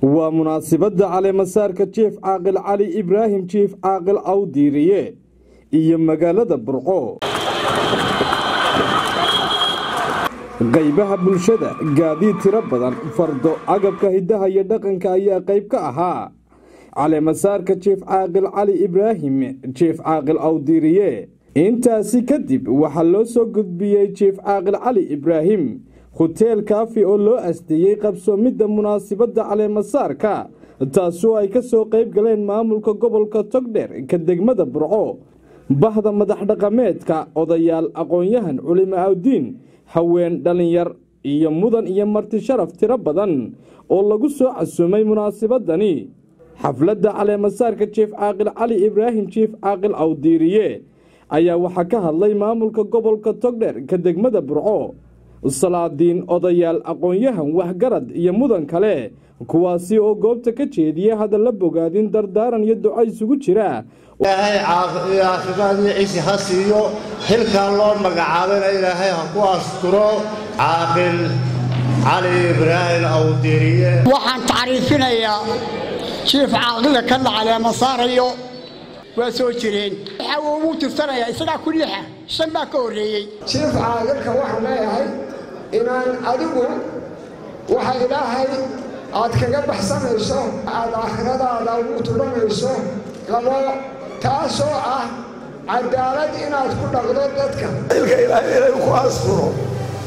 ومناسبة على مسارك جيف عاقل علي إبراهيم جيف عاقل أو ديرية إيا مقالة برقو قيبها بلشدة قادي تربضا فردو عقب كهدها يدقن كايا قيب كاها على مسارك جيف عاقل علي إبراهيم جيف عاقل أو ديرية intaasi kadib waxaa loo soo gudbiyey Chief Caaqil Cali Ibraahim hotel cafe oo loo asteeyay qabsoomida munaasabada caleemasaarka taasoo ay ka soo qayb galeen maamulka gobolka Togdheer ka degmada Burco bahda madax dhaqameedka odayaal aqoon-yahan culimo awdiin haween dhalinyar iyo mudan iyo marti sharaf tiro badan oo lagu soo casuumay munaasabadani xafladda caleemasaarka Chief Caaqil Cali Ibraahim Chief Caaqil Awdiiriye ayaa waxa ka hadlay maamulka gobolka Togdheer ka degmada Burco salaadiin odayaal aqoon-yahan waxgarad iyo mudan kale kuwaasi oo goobta ka jeediyay hadal bogaadin dardaaran iyo duco isugu jira ilaahay caafimaad ciise hasiyo xilka loo magacaabay ilaahay ha ku asturo Caaqil Cali Ibraahim Awdiiriye waxaan taariifinayaa Chief Caaqil ka caleemasaarayo وسو جيرين waxaa uu tirsanaya isaga kullixa shan baa ka horeeyay Chief Caaqilka waxa leeyahay inaan adigu waxa ilaahay aad kaga baxsanayso aad aakhiradaada ugu turanayso qabo taasoo ah cadaalad inaad ku dhaqdo dadka ilaahay ku asfuro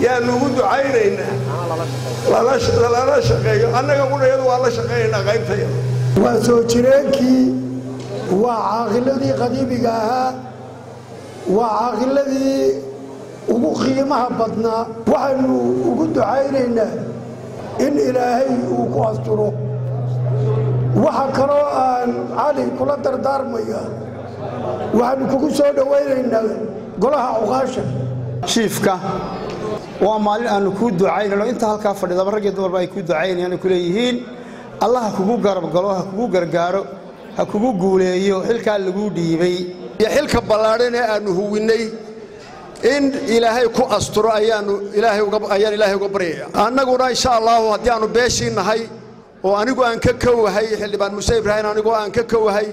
yaa nugu ducaynaynaa la shaqeeyo annaga qudheedu waa la shaqeeynaa qaybtayda waa soo jireenkii وعاقلتي قديمها وعاقلتي وقيمها بدنا وحنو وقد عينينا إن إلهي وقاستره وحكروا أن علي كل دردار مياه وحنو كوكسود وينينا قلها عقاشة شيفك ومال أن كود عين لو أنت هالكافر إذا مرة جد مرة يكود عين يعني كليهين الله كوكو قرب قالوها كوكو قرقارو hakugu guuleeyo xilka lagu dhiibay iyo xilka ballaaran ee aanu huwinay in ilaahay ku asturo ayaan ilaahay uga baryaya annaguna insha Allah hadii aanu beeshinahay oo anigu aan ka koowahay xildhibaan Muuse Ibraahim anigu aan ka koowahay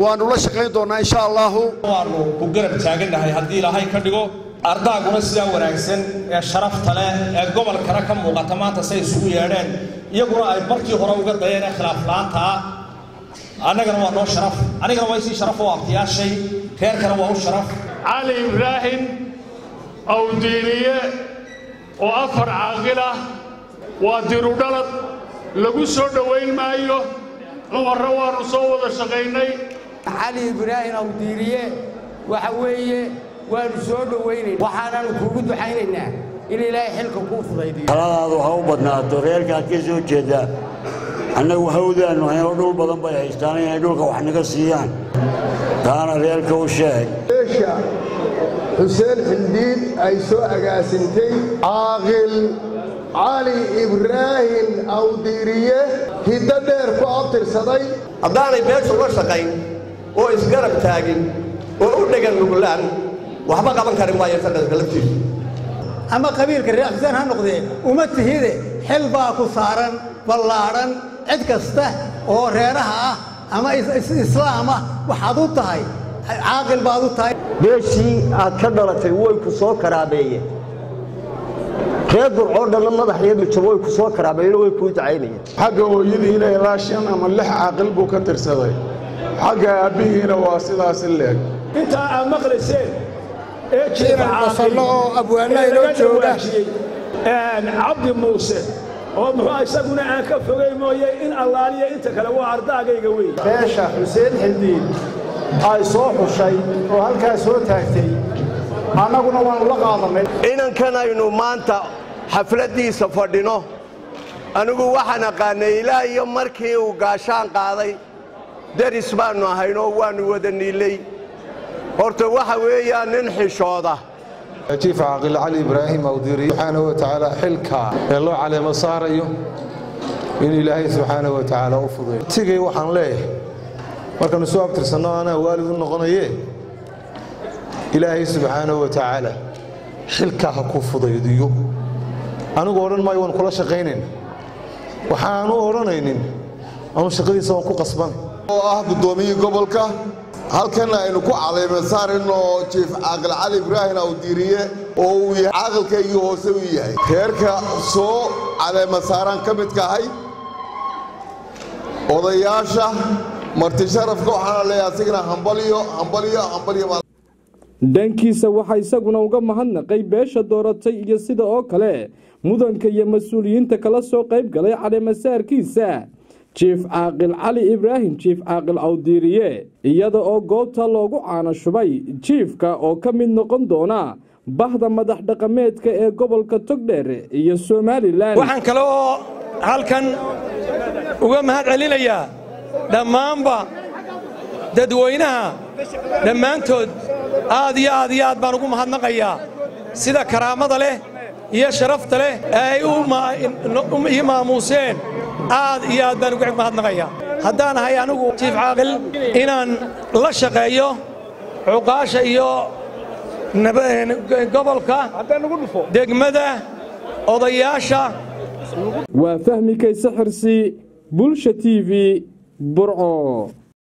waanu la shaqeyn doonaa insha Allah waanu ku garab taaganahay hadii ilaahay ka dhigo ardaaguna sida wanaagsan ee sharafta leh ee gobolka ka muuqata maanta say isugu yeedheen iyaguna ay barkii hore uga dayeen khilaaf laanta أنا كنا وانو شرف أنا كنا ويسي شرف وابتياش شيء خير كنا وهو شرف علي إبراهيم أوديرية وأفر عاقلة وديرو دلت لقو سود وين مايو ومروا رسول الشقيني علي إبراهيم أوديرية وحويه ورسول وين وحنا نكود حيننا إلى لا يحلك كوف ضيدي هذا هو بدنا الدورير كاكيزو جدا أنا وهودا إنه هيقولوا بدن بيستاني هيقولوا كوحنا كسيان كان ريالك وشاي. إيش حسين حديد أي سوء قاسنتي عاقل علي إبراهيم أوديرية هيددر كأطر صدي. أبداني بيت الله شقين وإسقرب تاجين وأودعن نقولان وحبا قبل كريم ما يرتدى قلبتي. أما قبيل كريم حسين هنقضي ومتهيده حلبا كسارن بلارن عد كسته oo reeraha ama islaama waxaad u tahay caaqil baad u tahay beeshii aad ka dhalatay way ku soo karaabeeyeen reer Burco dhan madaxyada midba way ku soo karaabeeyeen way ku ducaynayeen xagga hooyadiina raashin ama lix caaqil buu ka tirsaday xagga abihiina waa sidaas leeg inta aan maqlayseen ee jiray caaqil oo abwaanay loo jooga Cabdi Muuse oo muxuu isaguna aan ka fogay mooyay in allaaliya inta kale waa ardaagayga weey beesha Xuseen Xildiin ay soo xushay oo halkaas soo taagtay anaguna waan la qaadanay inankan aynu maanta xafladiisa fadhino anigu waxaan aqaanay ilaa iyo markii uu gaashaan qaaday daris baanu ahayno waanu wada niilay horta waxa weeyaan nin xishooda Chief Caaqil Cali Ibraahim Awdiiriye subhanahu wa ta'ala xilka loo caleemasaarayo in Ilaahay subhanahu wa ta'ala u fududeeyo tigay waxaan leeyahay markaan soo abtirsano ana waalid u noqonaye Ilaahay subhanahu wa ta'ala xilka ha ku fududeeyo anigu oran maayo waan kula shaqeyneen waxaan u oranaynin ama shaqadiisa waan ku qasban oo ah gudoomiye gobolka halkan aynu ku caleema saarino Chief Caaqil Cali Ibraahim Awdiiriye oo uu yahay caaqilkayga hoose u yahay heerka soo caleema saaran ka mid ka ahay odayaasha marti sharafka waxaan leeyahay asigna hambaliyo dhankiisa waxa isaguna uga mahadnaqay beesha dooratay iyo sida oo kale mudanka iyo mas'uuliyiinta kala soo qayb galay caleema saarkiisa Chief Caaqil Cali Ibraahim Chief Caaqil Awdiiriye iyada oo goobta loogu caano shubay chiefka oo ka mid noqon doona bahda madax dhaqameedka ee gobolka Togdheer iyo Somaliland waxaan kale oo halkan uga mahad celinayaa dhammaanba dadweynaha dhammaantood aad iyo aad baan ugu mahadnaqayaa sida karaamada leh iyo sharafta leh ay u maamuuseen aad iyo aad baan ugu mahadnaqayaa haddaan ahay anigu Chief Caaqil inaan la shaqeeyo cuqaasha iyo gobolka degmada odayaasha waa fahmi kaysa xirsi Bulsha TV Burco